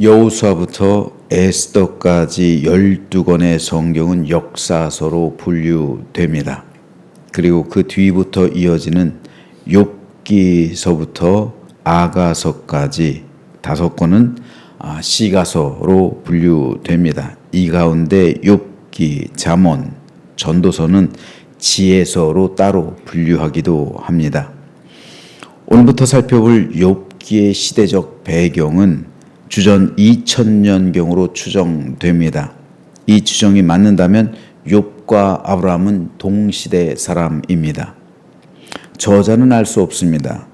여호수아부터 에스더까지 12권의 성경은 역사서로 분류됩니다. 그리고 그 뒤부터 이어지는 욥기서부터 아가서까지 5권은 시가서로 분류됩니다. 이 가운데 욥기, 잠언, 전도서는 지혜서로 따로 분류하기도 합니다. 오늘부터 살펴볼 욥기의 시대적 배경은 주전 2000년경으로 추정됩니다. 이 추정이 맞는다면 욥과 아브라함은 동시대 사람입니다. 저자는 알 수 없습니다.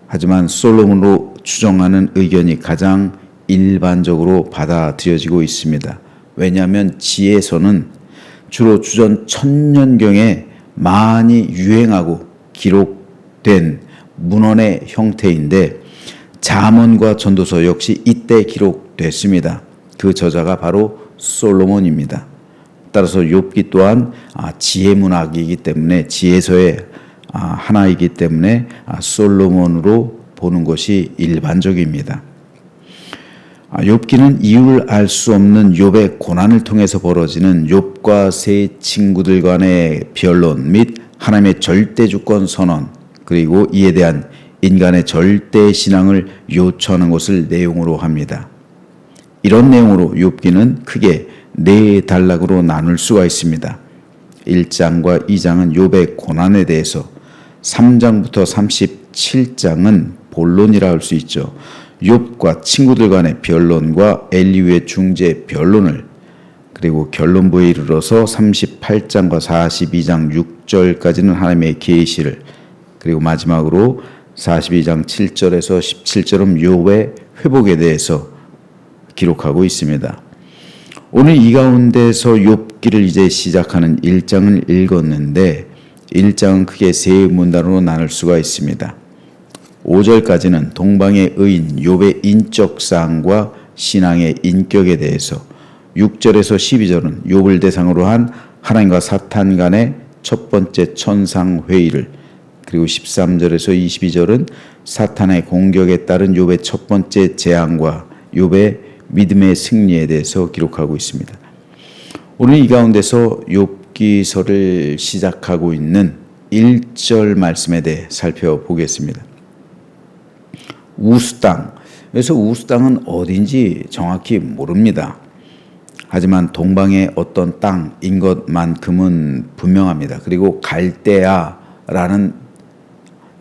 하지만 솔로몬으로 추정하는 의견이 가장 일반적으로 받아들여지고 있습니다. 왜냐하면 지혜서는 주로 주전 1000년경에 많이 유행하고 기록된 문헌의 형태인데 잠언과 전도서 역시 이때 기록됐습니다. 그 저자가 바로 솔로몬입니다. 따라서 욥기 또한 지혜 문학이기 때문에 지혜서의 하나이기 때문에 솔로몬으로 보는 것이 일반적입니다. 욥기는 이유를 알 수 없는 욥의 고난을 통해서 벌어지는 욥과 세 친구들 간의 변론 및 하나님의 절대 주권 선언, 그리고 이에 대한 인간의 절대 신앙을 요청하는 것을 내용으로 합니다. 이런 내용으로 욥기는 크게 4단락으로 나눌 수가 있습니다. 1장과 2장은 욥의 고난에 대해서, 3장부터 37장은 본론이라 할 수 있죠. 욥과 친구들 간의 변론과 엘리후의 중재 변론을, 그리고 결론부에 이르러서 38장과 42장 6절까지는 하나님의 계시를, 그리고 마지막으로 42장 7절에서 17절은 욥의 회복에 대해서 기록하고 있습니다. 오늘 이 가운데서 욥기를 이제 시작하는 1장을 읽었는데 1장은 크게 3문단으로 나눌 수가 있습니다. 5절까지는 동방의 의인 욥의 인적사항과 신앙의 인격에 대해서, 6절에서 12절은 욥을 대상으로 한 하나님과 사탄 간의 첫 번째 천상회의를, 그리고 13절에서 22절은 사탄의 공격에 따른 욥의 첫 번째 재앙과 욥의 믿음의 승리에 대해서 기록하고 있습니다. 오늘 이 가운데서 욥기서를 시작하고 있는 1절 말씀에 대해 살펴보겠습니다. 우스 땅. 그래서 우스 땅은 어딘지 정확히 모릅니다. 하지만 동방의 어떤 땅인 것만큼은 분명합니다. 그리고 갈대아라는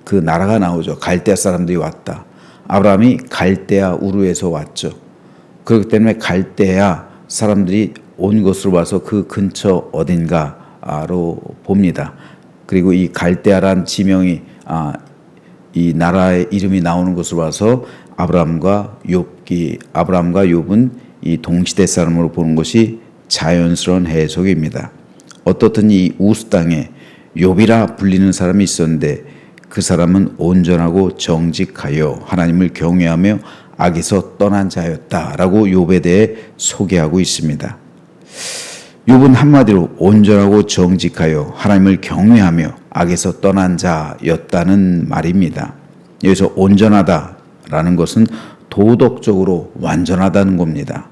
그 나라가 나오죠. 갈대아 사람들이 왔다. 아브라함이 갈대아 우르에서 왔죠. 그렇기 때문에 갈대아 사람들이 온 것으로 봐서 그 근처 어딘가로 봅니다. 그리고 이 갈대아란 지명이 이 나라의 이름이 나오는 것으로 봐서 아브라함과 욥은 이 동시대 사람으로 보는 것이 자연스러운 해석입니다. 어떻든 이 우스 땅에 욥이라 불리는 사람이 있었는데 그 사람은 온전하고 정직하여 하나님을 경외하며 악에서 떠난 자였다라고 욥에 대해 소개하고 있습니다. 욥은 한마디로 온전하고 정직하여 하나님을 경외하며 악에서 떠난 자였다는 말입니다. 여기서 온전하다라는 것은 도덕적으로 완전하다는 겁니다.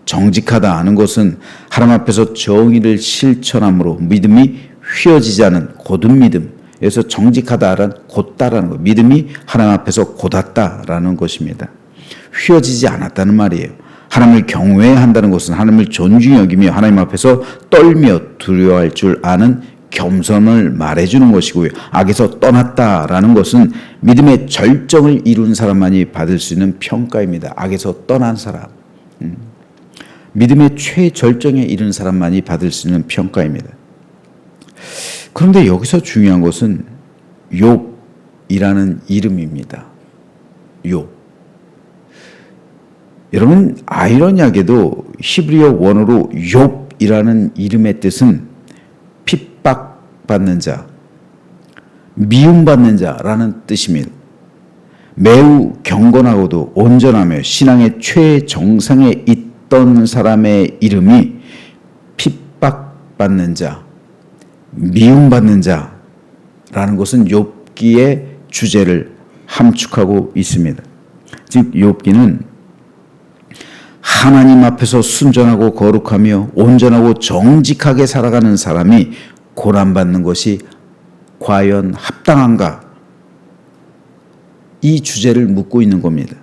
정직하다 하는 것은 하나님 앞에서 정의를 실천함으로 믿음이 휘어지지 않은 곧은 믿음, 그래서 정직하다란 곧다라는 것, 믿음이 하나님 앞에서 곧았다라는 것입니다. 휘어지지 않았다는 말이에요. 하나님을 경외한다는 것은 하나님을 존중히 여기며 하나님 앞에서 떨며 두려워할 줄 아는 겸손을 말해주는 것이고요. 악에서 떠났다라는 것은 믿음의 절정을 이룬 사람만이 받을 수 있는 평가입니다. 악에서 떠난 사람, 믿음의 최절정에 이른 사람만이 받을 수 있는 평가입니다. 그런데 여기서 중요한 것은 욥이라는 이름입니다. 욥. 여러분, 아이러니하게도 히브리어 원어로 욥이라는 이름의 뜻은 핍박받는 자, 미움받는 자라는 뜻입니다. 매우 경건하고도 온전하며 신앙의 최정상에 있던 사람의 이름이 핍박받는 자, 미움받는 자라는 것은 욥기의 주제를 함축하고 있습니다. 즉 욥기는 하나님 앞에서 순전하고 거룩하며 온전하고 정직하게 살아가는 사람이 고난받는 것이 과연 합당한가? 이 주제를 묻고 있는 겁니다.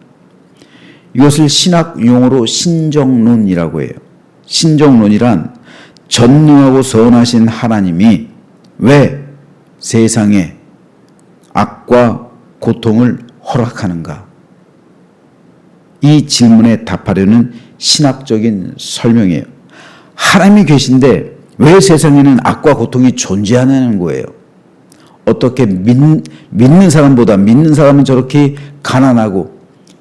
이것을 신학 용어로 신정론이라고 해요. 신정론이란 전능하고 선하신 하나님이 왜 세상에 악과 고통을 허락하는가? 이 질문에 답하려는 신학적인 설명이에요. 하나님이 계신데 왜 세상에는 악과 고통이 존재하냐는 거예요. 어떻게 믿는 사람보다 믿는 사람은 저렇게 가난하고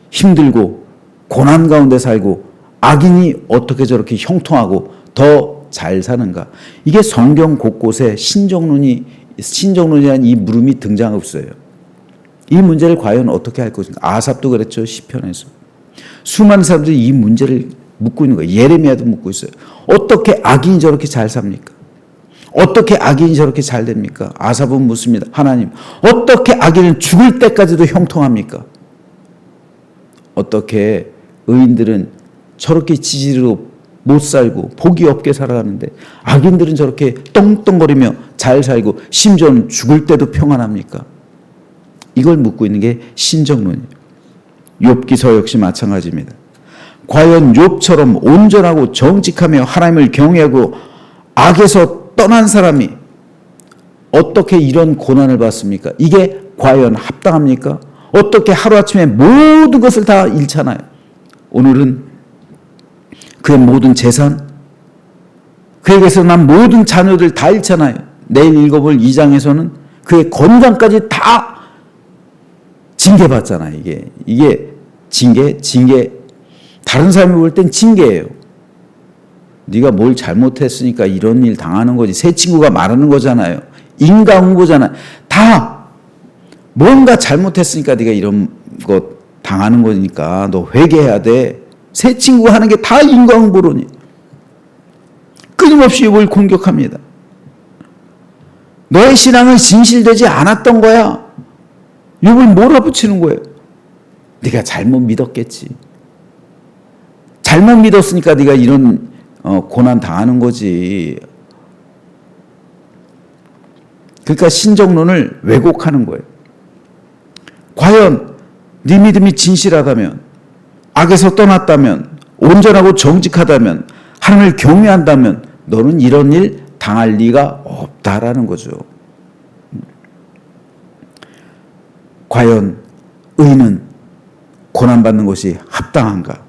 힘들고 고난 가운데 살고 악인이 어떻게 저렇게 형통하고 더 잘 사는가? 이게 성경 곳곳에 신정론이라는 이 물음이 등장하고 있어요. 이 문제를 과연 어떻게 할 것인가? 아삽도 그랬죠. 시편에서. 수많은 사람들이 이 문제를 묻고 있는 거예요. 예레미야도 묻고 있어요. 어떻게 악인이 저렇게 잘 삽니까? 어떻게 악인이 저렇게 잘 됩니까? 아삽은 묻습니다. 하나님, 어떻게 악인은 죽을 때까지도 형통합니까? 어떻게 의인들은 저렇게 지지로 못 살고 복이 없게 살아가는데 악인들은 저렇게 떵떵거리며 잘 살고 심지어는 죽을 때도 평안합니까? 이걸 묻고 있는 게 신정론이에요. 욥기서 역시 마찬가지입니다. 과연 욥처럼 온전하고 정직하며 하나님을 경외하고 악에서 떠난 사람이 어떻게 이런 고난을 받습니까? 이게 과연 합당합니까? 어떻게 하루아침에 모든 것을 다 잃잖아요. 오늘은 그의 모든 재산, 그에게서 난 모든 자녀들 다 잃잖아요. 내일 읽어볼 2장에서는 그의 건강까지 다 징계받잖아요. 이게 징계. 다른 사람이 볼 땐 징계예요. 네가 뭘 잘못했으니까 이런 일 당하는 거지. 새 친구가 말하는 거잖아요. 인과응보잖아요. 다 뭔가 잘못했으니까 네가 이런 거 당하는 거니까 너 회개해야 돼. 새 친구가 하는 게 다 인과응보론이. 끊임없이 욥을 공격합니다. 너의 신앙은 진실되지 않았던 거야. 욥을 몰아붙이는 거예요. 네가 잘못 믿었겠지. 잘못 믿었으니까 네가 이런 고난 당하는 거지. 그러니까 신정론을 왜곡하는 거예요. 과연 네 믿음이 진실하다면, 악에서 떠났다면, 온전하고 정직하다면, 하나님을 경외한다면 너는 이런 일 당할 리가 없다라는 거죠. 과연 의인은 고난받는 것이 합당한가?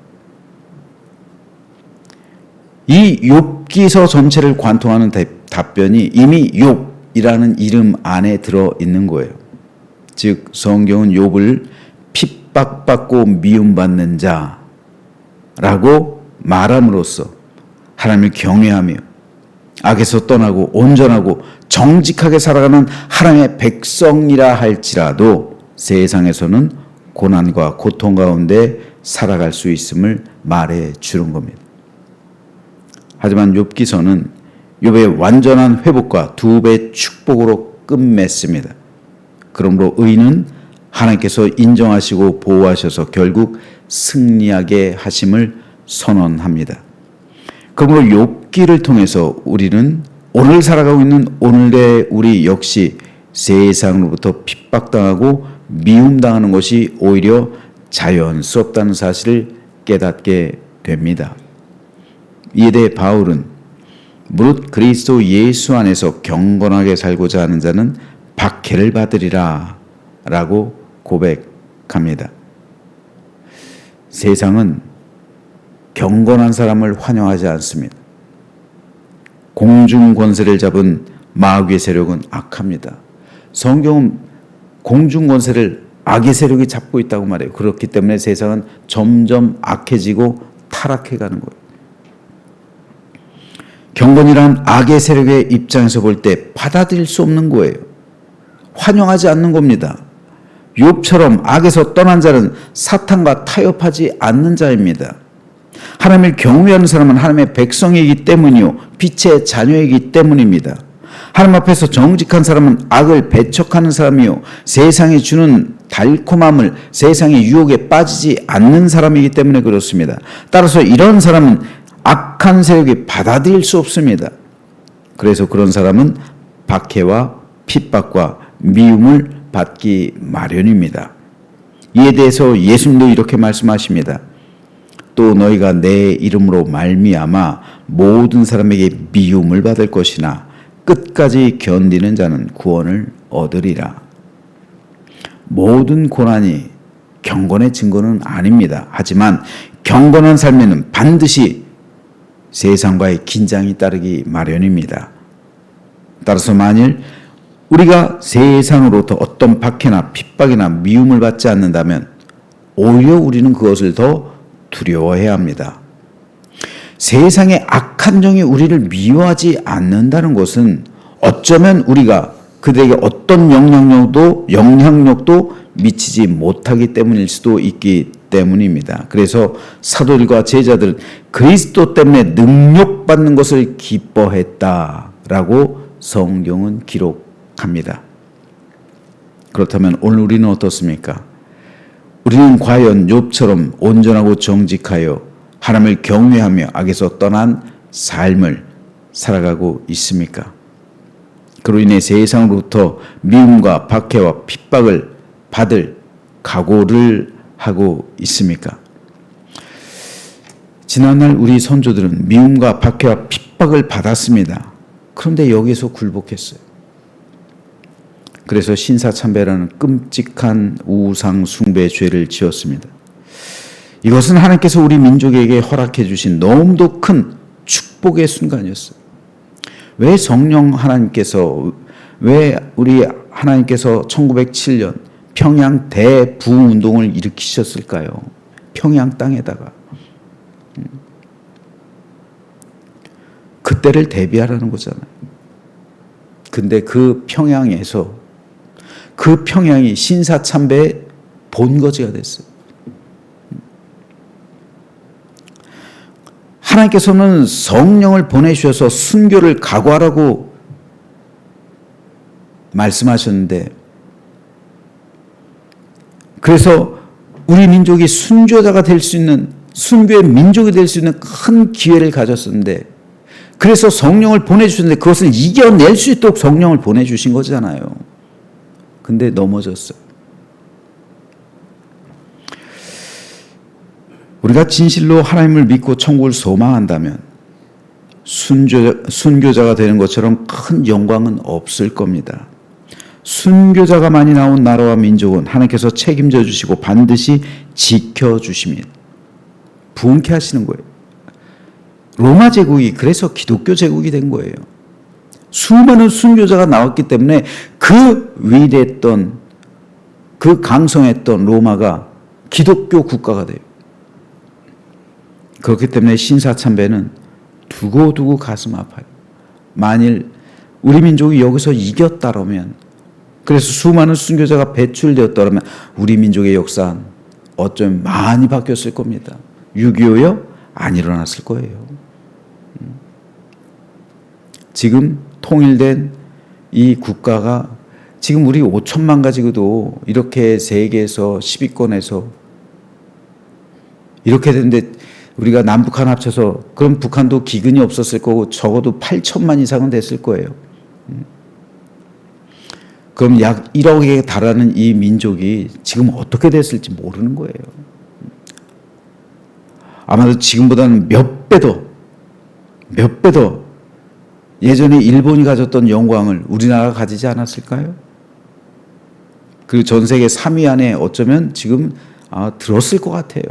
이 욥기서 전체를 관통하는 답변이 이미 욥이라는 이름 안에 들어 있는 거예요. 즉 성경은 욥을 핍박받고 미움받는 자라고 말함으로써 하나님을 경외하며 악에서 떠나고 온전하고 정직하게 살아가는 하나님의 백성이라 할지라도 세상에서는 고난과 고통 가운데 살아갈 수 있음을 말해 주는 겁니다. 하지만 욥기서는 욥의 완전한 회복과 두 배의 축복으로 끝맺습니다. 그러므로 의인은 하나님께서 인정하시고 보호하셔서 결국 승리하게 하심을 선언합니다. 그러므로 욥기를 통해서 우리는 오늘 살아가고 있는 오늘의 우리 역시 세상으로부터 핍박당하고 미움당하는 것이 오히려 자연스럽다는 사실을 깨닫게 됩니다. 이에 대해 바울은 무릇 그리스도 예수 안에서 경건하게 살고자 하는 자는 박해를 받으리라 라고 고백합니다. 세상은 경건한 사람을 환영하지 않습니다. 공중 권세를 잡은 마귀의 세력은 악합니다. 성경은 공중 권세를 악의 세력이 잡고 있다고 말해요. 그렇기 때문에 세상은 점점 악해지고 타락해가는 거예요. 경건이란 악의 세력의 입장에서 볼 때 받아들일 수 없는 거예요. 환영하지 않는 겁니다. 욥처럼 악에서 떠난 자는 사탄과 타협하지 않는 자입니다. 하나님을 경외하는 사람은 하나님의 백성이기 때문이요 빛의 자녀이기 때문입니다. 하나님 앞에서 정직한 사람은 악을 배척하는 사람이요 세상이 주는 달콤함을 세상의 유혹에 빠지지 않는 사람이기 때문에 그렇습니다. 따라서 이런 사람은 악한 세력이 받아들일 수 없습니다. 그래서 그런 사람은 박해와 핍박과 미움을 받기 마련입니다. 이에 대해서 예수님도 이렇게 말씀하십니다. 또 너희가 내 이름으로 말미암아 모든 사람에게 미움을 받을 것이나 끝까지 견디는 자는 구원을 얻으리라. 모든 고난이 경건의 증거는 아닙니다. 하지만 경건한 삶에는 반드시 세상과의 긴장이 따르기 마련입니다. 따라서 만일 우리가 세상으로부터 어떤 박해나 핍박이나 미움을 받지 않는다면 오히려 우리는 그것을 더 두려워해야 합니다. 세상의 악한 정이 우리를 미워하지 않는다는 것은 어쩌면 우리가 그들에게 어떤 영향력도 미치지 못하기 때문일 수도 있기 때문입니다. 그래서 사도들과 제자들은 그리스도 때문에 능력받는 것을 기뻐했다라고 성경은 기록합니다. 그렇다면 오늘 우리는 어떻습니까? 우리는 과연 욥처럼 온전하고 정직하여 하나님을 경외하며 악에서 떠난 삶을 살아가고 있습니까? 그로 인해 세상으로부터 미움과 박해와 핍박을 받을 각오를 하고 있습니까? 지난날 우리 선조들은 미움과 박해와 핍박을 받았습니다. 그런데 여기서 굴복했어요. 그래서 신사참배라는 끔찍한 우상 숭배 죄를 지었습니다. 이것은 하나님께서 우리 민족에게 허락해 주신 너무도 큰 축복의 순간이었어요. 왜 우리 하나님께서 1907년 평양 대부운동을 일으키셨을까요? 평양 땅에다가. 그때를 대비하라는 거잖아요. 근데 그 평양이 신사참배의 본거지가 됐어요. 하나님께서는 성령을 보내주셔서 순교를 각오하라고 말씀하셨는데, 그래서 우리 민족이 순교자가 될 수 있는, 순교의 민족이 될 수 있는 큰 기회를 가졌었는데, 그래서 성령을 보내주셨는데 그것을 이겨낼 수 있도록 성령을 보내주신 거잖아요. 근데 넘어졌어요. 우리가 진실로 하나님을 믿고 천국을 소망한다면 순교자가 되는 것처럼 큰 영광은 없을 겁니다. 순교자가 많이 나온 나라와 민족은 하나님께서 책임져 주시고 반드시 지켜주십니다. 부흥케 하시는 거예요. 로마 제국이 그래서 기독교 제국이 된 거예요. 수많은 순교자가 나왔기 때문에 그 위대했던, 그 강성했던 로마가 기독교 국가가 돼요. 그렇기 때문에 신사참배는 두고두고 가슴 아파요. 만일 우리 민족이 여기서 이겼다라면, 그래서 수많은 순교자가 배출되었다라면 우리 민족의 역사는 어쩌면 많이 바뀌었을 겁니다. 6.25요? 안 일어났을 거예요. 지금 통일된 이 국가가 지금 우리 5천만 가지고도 이렇게 세계에서 10위권에서 이렇게 됐는데, 우리가 남북한 합쳐서 그럼 북한도 기근이 없었을 거고 적어도 8천만 이상은 됐을 거예요. 그럼 약 1억에 달하는 이 민족이 지금 어떻게 됐을지 모르는 거예요. 아마도 지금보다는 몇 배 더 예전에 일본이 가졌던 영광을 우리나라가 가지지 않았을까요? 그 전 세계 3위 안에 어쩌면 지금 들었을 것 같아요.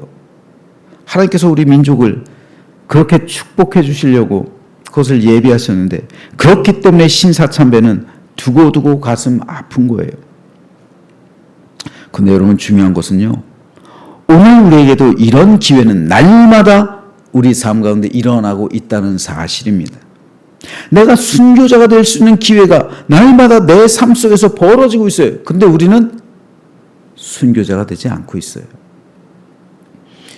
하나님께서 우리 민족을 그렇게 축복해 주시려고 그것을 예비하셨는데, 그렇기 때문에 신사참배는 두고두고 가슴 아픈 거예요. 근데 여러분, 중요한 것은요, 오늘 우리에게도 이런 기회는 날마다 우리 삶 가운데 일어나고 있다는 사실입니다. 내가 순교자가 될 수 있는 기회가 날마다 내 삶 속에서 벌어지고 있어요. 근데 우리는 순교자가 되지 않고 있어요.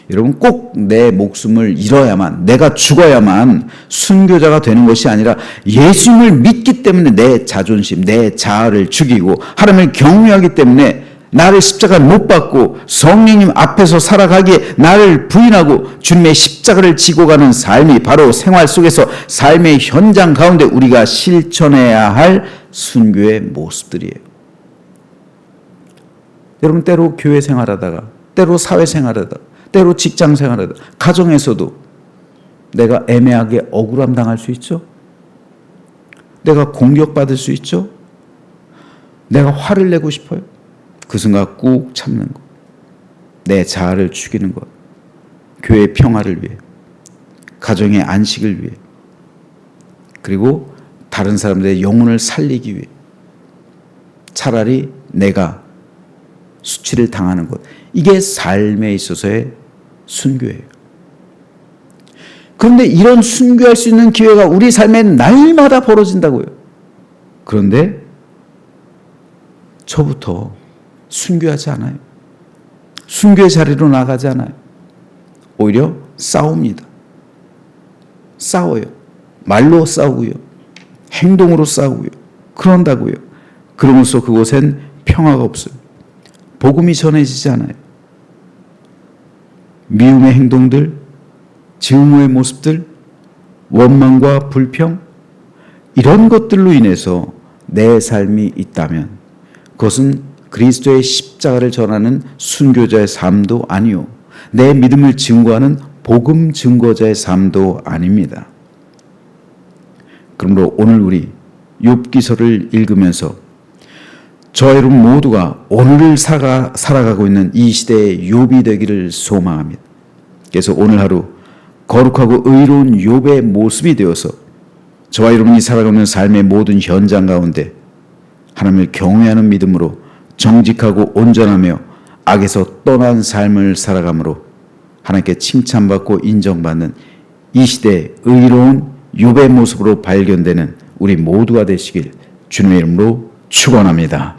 여러분, 꼭 내 목숨을 잃어야만, 내가 죽어야만 순교자가 되는 것이 아니라 예수님을 믿기 때문에 내 자존심, 내 자아를 죽이고 하나님을 경외하기 때문에 나를 십자가를 못 받고 성령님 앞에서 살아가기에 나를 부인하고 주님의 십자가를 지고 가는 삶이 바로 생활 속에서 삶의 현장 가운데 우리가 실천해야 할 순교의 모습들이에요. 여러분, 때로 교회 생활하다가, 때로 사회 생활하다가, 때로 직장 생활하다가, 가정에서도 내가 애매하게 억울함 당할 수 있죠. 내가 공격받을 수 있죠. 내가 화를 내고 싶어요. 그 순간 꾹 참는 것, 내 자아를 죽이는 것, 교회의 평화를 위해, 가정의 안식을 위해, 그리고 다른 사람들의 영혼을 살리기 위해 차라리 내가 수치를 당하는 것, 이게 삶에 있어서의 순교예요. 그런데 이런 순교할 수 있는 기회가 우리 삶에 날마다 벌어진다고요. 그런데 저부터 순교하지 않아요. 순교의 자리로 나가지 않아요. 오히려 싸웁니다. 싸워요. 말로 싸우고요. 행동으로 싸우고요. 그런다고요. 그러면서 그곳엔 평화가 없어요. 복음이 전해지지 않아요. 미움의 행동들, 증오의 모습들, 원망과 불평, 이런 것들로 인해서 내 삶이 있다면 그것은 그리스도의 십자가를 전하는 순교자의 삶도 아니요, 내 믿음을 증거하는 복음 증거자의 삶도 아닙니다. 그러므로 오늘 우리 욥기서를 읽으면서 저와 여러분 모두가 오늘을 살아가고 있는 이 시대의 욥이 되기를 소망합니다. 그래서 오늘 하루 거룩하고 의로운 욥의 모습이 되어서 저와 여러분이 살아가는 삶의 모든 현장 가운데 하나님을 경외하는 믿음으로 정직하고 온전하며 악에서 떠난 삶을 살아감으로 하나님께 칭찬받고 인정받는 이 시대의 의로운 욥의 모습으로 발견되는 우리 모두가 되시길 주님의 이름으로 축원합니다.